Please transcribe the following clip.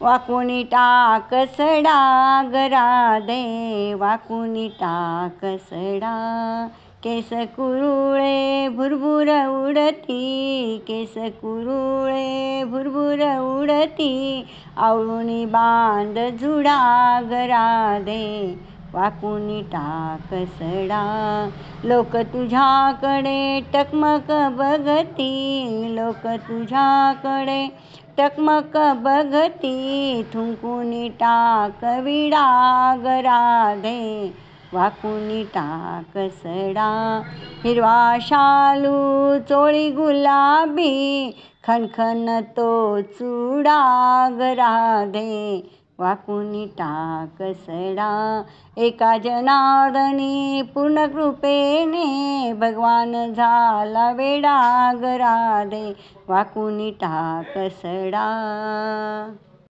वाकुनी टाक सडा ग राधे, वाकुनी टाक सडा. केस कुरुळे भुरभुर उडती, केस कुरुळे भुरभुर उडती, आवळूनी बांध जुडा ग राधे, वाकुनी टाक सडा. लोक तुझ्याकडे टकमक बघती, लोक तुझ्याकडे टकमक बघती, थुंकुनी टाक विडा ग राधे, वाकुनी टाक सडा. हिरवा शालू चोळी गुलाबी, खणखण तो चुडा ग राधे, वाकुनी टाक सडा. एका जनार्दनी पूर्ण कृपेने, भगवान झाला वेडा ग राधे, वाकुनी टाक सडा.